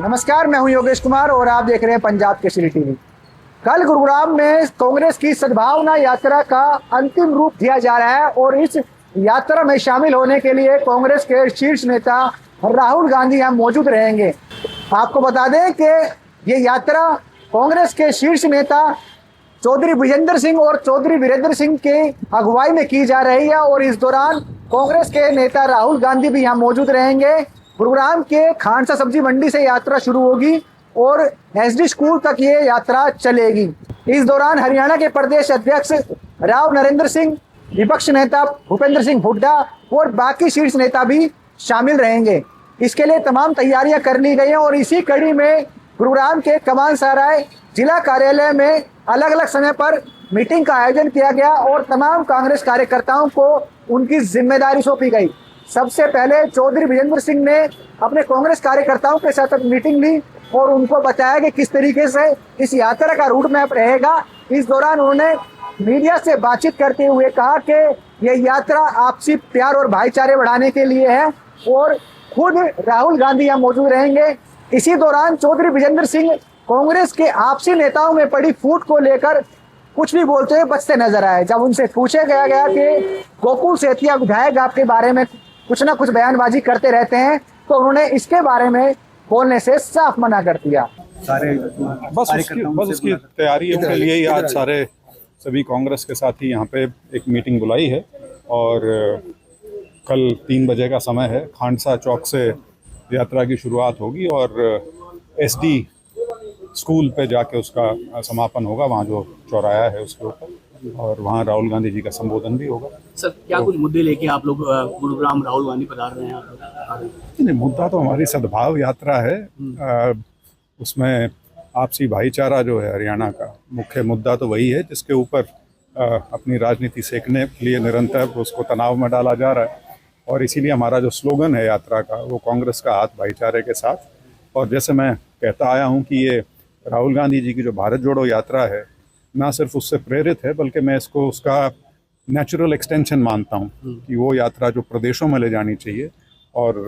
नमस्कार, मैं हूं योगेश कुमार और आप देख रहे हैं पंजाब केसरी टीवी। कल गुरुग्राम में कांग्रेस की सद्भावना यात्रा का अंतिम रूप दिया जा रहा है और इस यात्रा में शामिल होने के लिए कांग्रेस के शीर्ष नेता राहुल गांधी यहाँ मौजूद रहेंगे। आपको बता दें कि ये यात्रा कांग्रेस के शीर्ष नेता चौधरी विजेंद्र सिंह और चौधरी वीरेंद्र सिंह के अगुवाई में की जा रही है और इस दौरान कांग्रेस के नेता राहुल गांधी भी यहाँ मौजूद रहेंगे। गुरुग्राम के खानसा सब्जी मंडी से यात्रा शुरू होगी और एसडी स्कूल तक ये यात्रा चलेगी। इस दौरान हरियाणा के प्रदेश अध्यक्ष राव नरेंद्र सिंह, विपक्ष नेता भूपेंद्र सिंह हुड्डा और बाकी शीर्ष नेता भी शामिल रहेंगे। इसके लिए तमाम तैयारियां कर ली गई हैं और इसी कड़ी में गुरुग्राम के कमान सराय जिला कार्यालय में अलग अलग समय पर मीटिंग का आयोजन किया गया और तमाम कांग्रेस कार्यकर्ताओं को उनकी जिम्मेदारी सौंपी गई। सबसे पहले चौधरी विजेंद्र सिंह ने अपने कांग्रेस कार्यकर्ताओं के साथ मीटिंग ली और उनको बताया कि किस तरीके से इस यात्रा का रूट मैप रहेगा। इस दौरान उन्होंने मीडिया से बातचीत करते हुए कहा कि यह यात्रा आपसी प्यार और भाईचारे बढ़ाने के लिए है और खुद राहुल गांधी यहाँ मौजूद रहेंगे। इसी दौरान चौधरी विजेंद्र सिंह कांग्रेस के आपसी नेताओं में पड़ी फूट को लेकर कुछ भी बोलते हुए बचते नजर आए। जब उनसे पूछा गया कि गोकुल सेतिया विधायक आपके बारे में कुछ ना कुछ बयानबाजी करते रहते हैं, तो उन्होंने इसके बारे में बोलने से साफ मना कर दिया। बस उसकी तैयारी के लिए ही आज सभी कांग्रेस के साथ ही यहाँ पे एक मीटिंग बुलाई है और कल 3 बजे का समय है। खानसा चौक से यात्रा की शुरुआत होगी और एसडी स्कूल पे जाके उसका समापन होगा, वहाँ जो चौराया है उसके ऊपर, और वहाँ राहुल गांधी जी का संबोधन भी होगा। सर, क्या कुछ मुद्दे लेके आप लोग गुरुग्राम राहुल गांधी पधार रहे हैं? नहीं, मुद्दा तो हमारी सद्भाव यात्रा है। उसमें आपसी भाईचारा जो है हरियाणा का मुख्य मुद्दा तो वही है, जिसके ऊपर अपनी राजनीति सेकने के लिए निरंतर उसको तनाव में डाला जा रहा है। और इसीलिए हमारा जो स्लोगन है यात्रा का, वो कांग्रेस का हाथ भाईचारे के साथ। और जैसे मैं कहता आया हूँ कि ये राहुल गांधी जी की जो भारत जोड़ो यात्रा है, ना सिर्फ उससे प्रेरित है बल्कि मैं इसको उसका नेचुरल एक्सटेंशन मानता हूँ कि वो यात्रा जो प्रदेशों में ले जानी चाहिए। और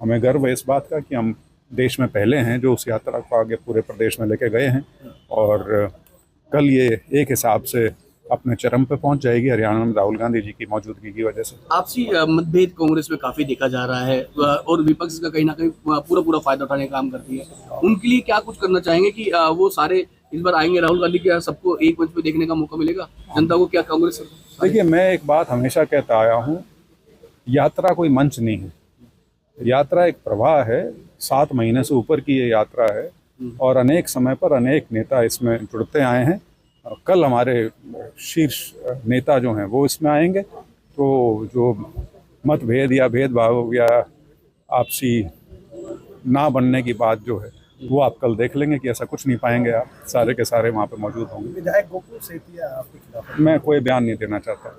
हमें गर्व है इस बात का कि हम देश में पहले हैं जो उस यात्रा को आगे पूरे प्रदेश में लेके गए हैं। और कल ये एक हिसाब से अपने चरम पे पहुंच जाएगी हरियाणा में राहुल गांधी जी की मौजूदगी की वजह से। आपसी मतभेद कांग्रेस में काफी देखा जा रहा है और विपक्ष का कहीं ना कहीं पूरा फायदा उठाने का काम करती है। उनके लिए क्या कुछ करना चाहेंगे कि वो सारे इस बार आएंगे राहुल गांधी? क्या सबको एक मंच पे देखने का मौका मिलेगा जनता को? क्या कांग्रेस? देखिए, मैं एक बात हमेशा कहता आया हूँ, यात्रा कोई मंच नहीं है, यात्रा एक प्रवाह है। 7 महीने से ऊपर की ये यात्रा है और अनेक समय पर अनेक नेता इसमें जुड़ते आए हैं। कल हमारे शीर्ष नेता जो हैं वो इसमें आएंगे, तो जो मतभेद या भेदभाव या आपसी ना बनने की बात जो है वो आप कल देख लेंगे कि ऐसा कुछ नहीं पाएंगे। आप सारे के सारे वहाँ पे मौजूद होंगे। विधायक गोकुल सेतिया आपके खिलाफ मैं कोई बयान नहीं देना चाहता।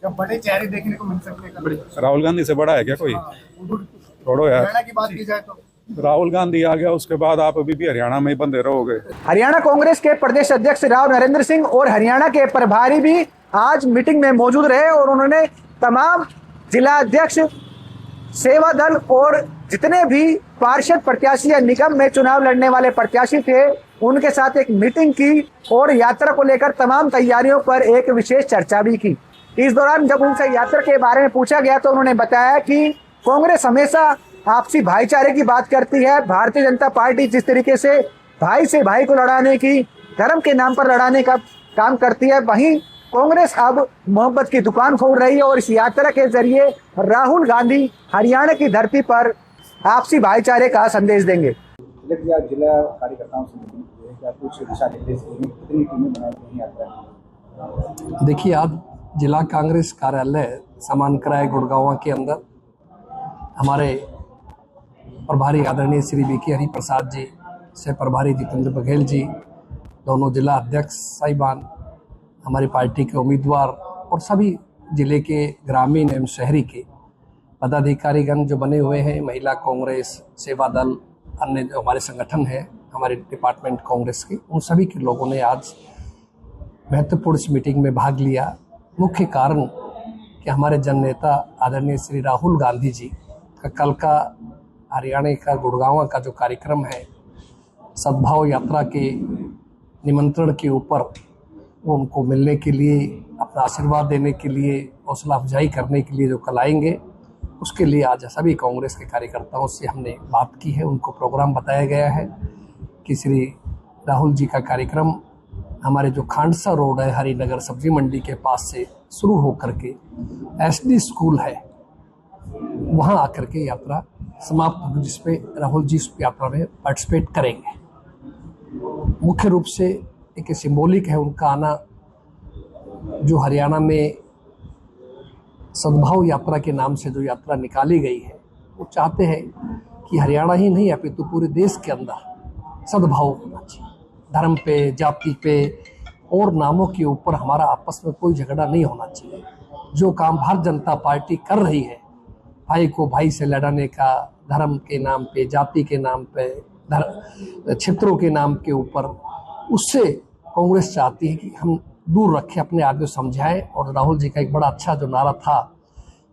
क्या बड़े चेहरे देखने को मिल सकते हैं? राहुल गांधी से बड़ा है क्या कोई? छोड़ो यार, हरियाणा की बात की जाए तो राहुल गांधी आ गया, उसके बाद आप अभी भी हरियाणा में ही बंधे रहोगे। हरियाणा कांग्रेस के प्रदेश अध्यक्ष राव नरेंद्र सिंह और हरियाणा के प्रभारी भी आज मीटिंग में मौजूद रहे और उन्होंने तमाम जिला अध्यक्ष, सेवा दल और जितने भी पार्षद प्रत्याशी या निगम में चुनाव लड़ने वाले प्रत्याशी थे उनके साथ एक मीटिंग की और यात्रा को लेकर तमाम तैयारियों पर एक विशेष चर्चा भी की। इस दौरान जब उनसे यात्रा के बारे में पूछा गया तो उन्होंने बताया कि कांग्रेस हमेशा आपसी भाईचारे की बात करती है। भारतीय जनता पार्टी जिस तरीके से भाई से भाई को लड़ाने की, धर्म के नाम पर लड़ाने का काम करती है, वहीं कांग्रेस अब मोहब्बत की दुकान खोल रही है और इस यात्रा के जरिए राहुल गांधी हरियाणा की धरती पर आपसी भाईचारे का संदेश देंगे। जिला कार्यकर्ताओं से क्या कुछ दिशा निर्देश कितनी टीमें बनाई गई यात्रा? देखिए, आज जिला कांग्रेस कार्यालय समानकराय गुड़गांव के अंदर हमारे प्रभारी आदरणीय श्री वी के हरि प्रसाद जी, से प्रभारी जितेंद्र बघेल जी, दोनों जिला अध्यक्ष साहिबान, हमारी पार्टी के उम्मीदवार और सभी जिले के ग्रामीण एवं शहरी के पदाधिकारीगण जो बने हुए हैं, महिला कांग्रेस, सेवा दल, अन्य जो हमारे संगठन हैं, हमारे डिपार्टमेंट कांग्रेस के, उन सभी के लोगों ने आज महत्वपूर्ण इस मीटिंग में भाग लिया। मुख्य कारण कि हमारे जननेता आदरणीय श्री राहुल गांधी जी का कल का हरियाणा का गुड़गांव का जो कार्यक्रम है सद्भाव यात्रा के निमंत्रण के ऊपर वो उनको मिलने के लिए, अपना आशीर्वाद देने के लिए, हौसला अफजाई करने के लिए जो कल आएंगे, उसके लिए आज सभी कांग्रेस के कार्यकर्ताओं से हमने बात की है। उनको प्रोग्राम बताया गया है कि श्री राहुल जी का कार्यक्रम हमारे जो खांडसा रोड है हरिनगर सब्जी मंडी के पास से शुरू होकर के SD स्कूल है, वहाँ आकर के यात्रा समाप्त होगी, जिसमें राहुल जी इस यात्रा में पार्टिसिपेट करेंगे। मुख्य रूप से एक सिंबॉलिक है उनका आना, जो हरियाणा में सद्भाव यात्रा के नाम से जो यात्रा निकाली गई है, वो चाहते हैं कि हरियाणा ही नहीं अपितु पूरे देश के अंदर सद्भाव होना चाहिए। धर्म पे, जाति पे और नामों के ऊपर हमारा आपस में कोई झगड़ा नहीं होना चाहिए। जो काम भारतीय जनता पार्टी कर रही है, भाई को भाई से लड़ाने का, धर्म के नाम पे, जाति के नाम पे, क्षेत्रों के नाम के ऊपर, उससे कांग्रेस चाहती है कि हम दूर रखें, अपने आप को समझाएं। और राहुल जी का एक बड़ा अच्छा जो नारा था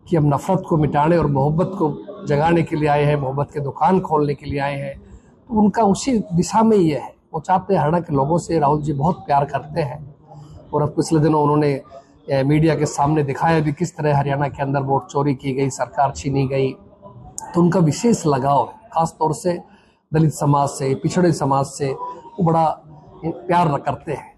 कि हम नफरत को मिटाने और मोहब्बत को जगाने के लिए आए हैं, मोहब्बत के दुकान खोलने के लिए आए हैं, तो उनका उसी दिशा में ये है। वो चाहते हैं, हरियाणा के लोगों से राहुल जी बहुत प्यार करते हैं। और अब पिछले दिनों उन्होंने मीडिया के सामने दिखाया भी किस तरह हरियाणा के अंदर वोट चोरी की गई, सरकार छीनी गई। तो उनका विशेष लगाव है, खास तौर से दलित समाज से, पिछड़े समाज से वो बड़ा प्यार करते हैं।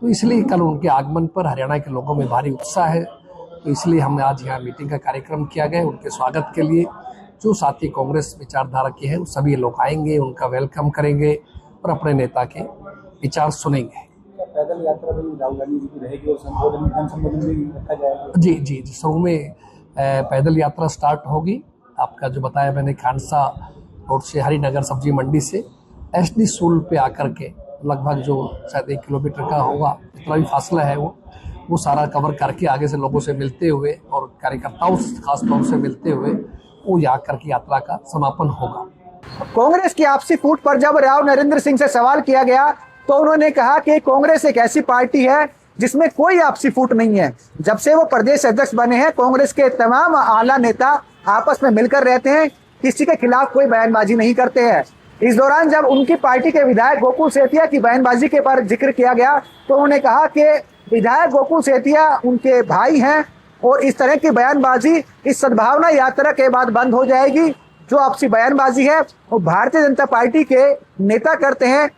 तो इसलिए कल उनके आगमन पर हरियाणा के लोगों में भारी उत्साह है। तो इसलिए हमने आज यहाँ मीटिंग का कार्यक्रम किया गया। उनके स्वागत के लिए जो साथी कांग्रेस विचारधारा के हैं, सभी लोग आएंगे, उनका वेलकम करेंगे और अपने नेता के विचार सुनेंगे। पैदल यात्रा भी राहुल गांधी जी की रहेगी और संबोधन भी रखा जाएगा? जी, शुरू में पैदल यात्रा स्टार्ट होगी। आपका जो बताया मैंने, खांडसा रोड से हरिनगर सब्जी मंडी से SD स्कूल पे आकर के लगभग जो शायद 1 किलोमीटर का होगा, इतना भी फासला है, वो सारा कवर करके आगे से लोगों से मिलते हुए और कार्यकर्ताओं से खास तौर से मिलते हुए वो यहाँ करके यात्रा का समापन होगा। कांग्रेस की आपसी फूट पर जब राव नरेंद्र सिंह से सवाल किया गया तो उन्होंने कहा कि कांग्रेस एक ऐसी पार्टी है जिसमें कोई आपसी फूट नहीं है। जब से वो प्रदेश अध्यक्ष बने हैं, कांग्रेस के तमाम आला नेता आपस में मिलकर रहते हैं, किसी के खिलाफ कोई बयानबाजी नहीं करते हैं। इस दौरान जब उनकी पार्टी के विधायक गोकुल सेतिया की बयानबाजी के पर जिक्र किया गया तो उन्होंने कहा कि विधायक गोकुल सेतिया उनके भाई हैं और इस तरह की बयानबाजी इस सद्भावना यात्रा के बाद बंद हो जाएगी। जो आपसी बयानबाजी है वो भारतीय जनता पार्टी के नेता करते हैं,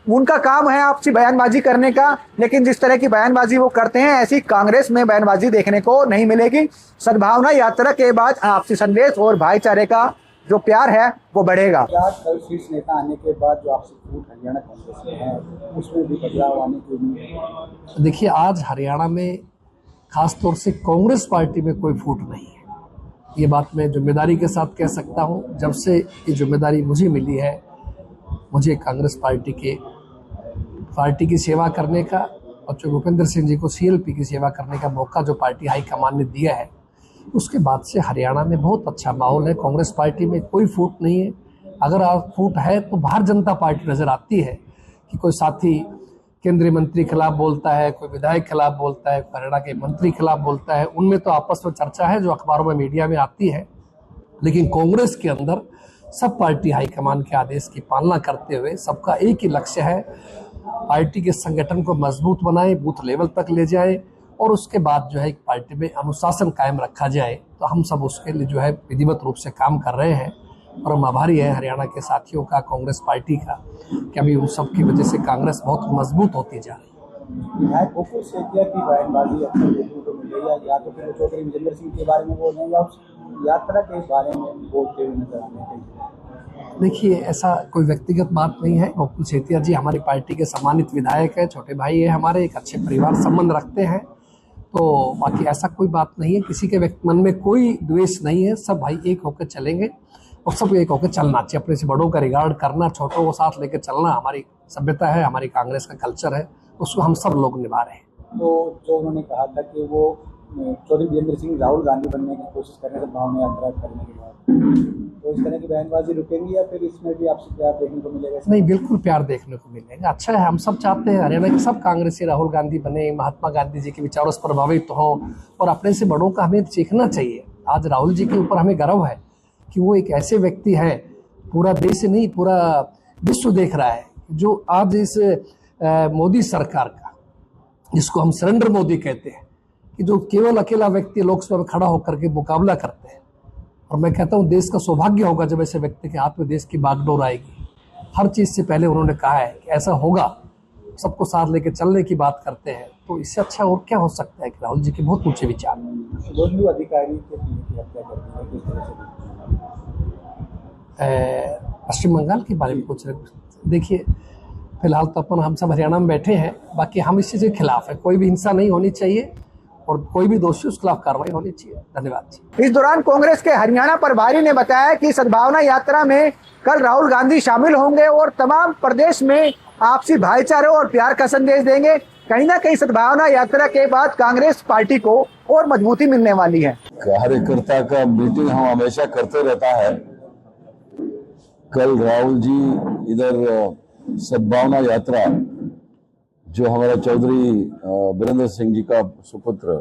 उनका काम है आपसी बयानबाजी करने का, लेकिन जिस तरह की बयानबाजी वो करते हैं ऐसी कांग्रेस में बयानबाजी देखने को नहीं मिलेगी। सद्भावना यात्रा के बाद आपसी संदेश और भाईचारे का जो प्यार है वो बढ़ेगा। कल शीर्ष नेता आने के बाद जो आपसी फूट हरियाणा कांग्रेस में है, उसमें भी बदलाव आने की उम्मीद है? देखिए, आज हरियाणा में खास तौर से कांग्रेस पार्टी में कोई फूट नहीं है। ये बात मैं जिम्मेदारी के साथ कह सकता हूँ। जब से ये जिम्मेदारी मुझे मिली है, मुझे कांग्रेस पार्टी की सेवा करने का और जो भूपेंद्र सिंह जी को CLP की सेवा करने का मौका जो पार्टी हाईकमान ने दिया है, उसके बाद से हरियाणा में बहुत अच्छा माहौल है। कांग्रेस पार्टी में कोई फूट नहीं है। अगर आज फूट है तो भारतीय जनता पार्टी नज़र आती है कि कोई साथी केंद्रीय मंत्री खिलाफ बोलता है, कोई विधायक खिलाफ बोलता है, हरियाणा के मंत्री खिलाफ बोलता है, उनमें तो आपस में चर्चा है जो अखबारों में, मीडिया में आती है। लेकिन कांग्रेस के अंदर सब पार्टी हाईकमान के आदेश की पालना करते हुए सबका एक ही लक्ष्य है, पार्टी के संगठन को मजबूत बनाए, बूथ लेवल तक ले जाए और उसके बाद जो है पार्टी में अनुशासन कायम रखा जाए। तो हम सब उसके लिए जो है विधिवत रूप से काम कर रहे हैं और हम आभारी हैं हरियाणा के साथियों का, कांग्रेस पार्टी का, कि अभी उन सब की वजह से कांग्रेस बहुत मजबूत होती जा रही है। विधायक गोकुल सेतिया की बयानबाजी अक्सर देखने को मिल रही है, या तो फिर चौधरी विजेंद्र सिंह के बारे में बोल रहे हैं या यात्रा के बारे में बोलते हुए नजर आने चाहिए। देखिए, ऐसा कोई व्यक्तिगत बात नहीं है। गोकुल सेतिया जी हमारी पार्टी के सम्मानित विधायक है, छोटे भाई है हमारे, एक अच्छे परिवार संबंध रखते हैं। तो बाकी ऐसा कोई बात नहीं है, किसी के मन में कोई द्वेष नहीं है। सब भाई एक होकर चलेंगे और सब एक होकर चलना चाहिए। अपने से बड़ों का रिगार्ड करना, छोटों को साथ लेकर चलना हमारी सभ्यता है, हमारी कांग्रेस का कल्चर है, उसको हम सब लोग निभा रहे हैं। तो जो उन्होंने कहा था कि वो चौधरी वीरेंद्र सिंह राहुल गांधी बनने की कोशिश कर रहे थे भावना यात्रा करने के बाद, तो इस तरह की बयानबाजी रुकेंगी या फिर इसमें भी आपसे प्यार देखने को मिलेगा? नहीं, बिल्कुल प्यार देखने को मिलेगा। अच्छा है, हम सब चाहते हैं हरियाणा के सब कांग्रेसी राहुल गांधी बने, महात्मा गांधी जी के विचारों से प्रभावित हो और अपने से बड़ों का हमें सीखना चाहिए। आज राहुल जी के ऊपर हमें गर्व है कि वो एक ऐसे व्यक्ति है, पूरा देश नहीं पूरा विश्व देख रहा है, जो आज इस मोदी सरकार का, जिसको हम सरेंडर मोदी कहते हैं, कि जो केवल अकेला व्यक्ति लोकसभा में खड़ा होकर के मुकाबला करते हैं, और मैं कहता हूं देश का सौभाग्य होगा जब ऐसे व्यक्ति के हाथ में देश की बागडोर आएगी। हर चीज से पहले उन्होंने कहा है कि ऐसा होगा, सबको साथ लेके चलने की बात करते हैं, तो इससे अच्छा और क्या हो सकता है कि राहुल जी के बहुत ऊंचे विचार। शुभेंदु अधिकारी के पीए की हत्या कर दी है, किस तरह से पश्चिम बंगाल के बारे में पूछ रहे हैं। देखिए, फिलहाल तो अपन हम सब हरियाणा में बैठे हैं, बाकी हम इस चीज के खिलाफ है। कोई भी हिंसा नहीं होनी चाहिए और कोई भी दोषी उस खिलाफ कार्रवाई होनी चाहिए। धन्यवाद जी। इस दौरान कांग्रेस के हरियाणा प्रभारी ने बताया कि सद्भावना यात्रा में कल राहुल गांधी शामिल होंगे और तमाम प्रदेश में आपसी भाईचारे और प्यार का संदेश देंगे। कहीं ना कहीं सद्भावना यात्रा के बाद कांग्रेस पार्टी को और मजबूती मिलने वाली है। कार्यकर्ता का मीटिंग हम हमेशा करते रहता है। कल राहुल जी इधर सद्भावना यात्रा, जो हमारा चौधरी वीरेंद्र सिंह जी का सुपुत्र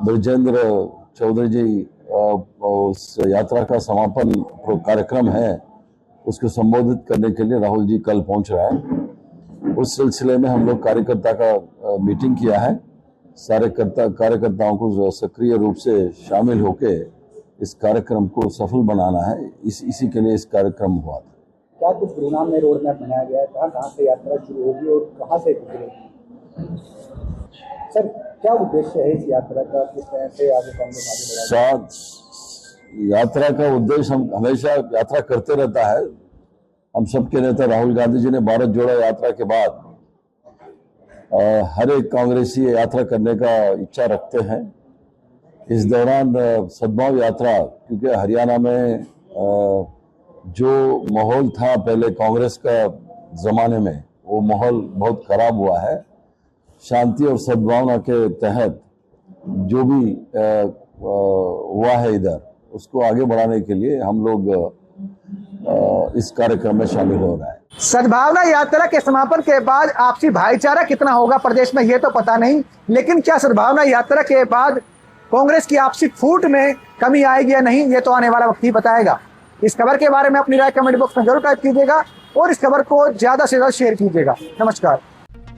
ब्रजेंद्र चौधरी जी, उस यात्रा का समापन कार्यक्रम है, उसको संबोधित करने के लिए राहुल जी कल पहुंच रहा है। उस सिलसिले में हम लोग कार्यकर्ता का मीटिंग किया है। सारे कार्यकर्ताओं को सक्रिय रूप से शामिल होके इस कार्यक्रम को सफल बनाना है, इसी के लिए इस कार्यक्रम हुआ था। क्या कुछ गुरुनाम में रोड मैप बनाया गया है, कहाँ से यात्रा शुरू होगी और कहाँ से गुजरेगी? सर, क्या उद्देश्य है इस यात्रा का, किस तरह से आगे कांग्रेस आगे बढ़ाएगी? यात्रा का उद्देश्य, हम हमेशा यात्रा करते रहता है। हम सबके नेता राहुल गांधी जी ने भारत जोड़ो यात्रा के बाद हर एक कांग्रेसी यात्रा करने का इच्छा रखते हैं। इस दौरान सद्भाव यात्रा, क्योंकि हरियाणा में जो माहौल था पहले कांग्रेस का जमाने में, वो माहौल बहुत खराब हुआ है। शांति और सद्भावना के तहत जो भी हुआ है इधर, उसको आगे बढ़ाने के लिए हम लोग इस कार्यक्रम में शामिल हो रहा है। सद्भावना यात्रा के समापन के बाद आपसी भाईचारा कितना होगा प्रदेश में, ये तो पता नहीं, लेकिन क्या सद्भावना यात्रा के बाद कांग्रेस की आपसी फूट में कमी आएगी या नहीं, ये तो आने वाला वक्त ही बताएगा। इस खबर के बारे में अपनी राय कमेंट बॉक्स में जरूर टाइप कीजिएगा और इस खबर को ज्यादा से ज्यादा शेयर कीजिएगा। नमस्कार।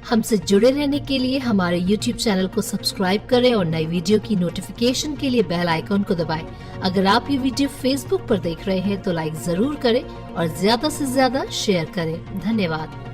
हमसे जुड़े रहने के लिए हमारे YouTube चैनल को सब्सक्राइब करें और नई वीडियो की नोटिफिकेशन के लिए बेल आइकॉन को दबाएं। अगर आप ये वीडियो Facebook पर देख रहे हैं तो लाइक जरूर करें और ज्यादा से ज्यादा शेयर करें। धन्यवाद।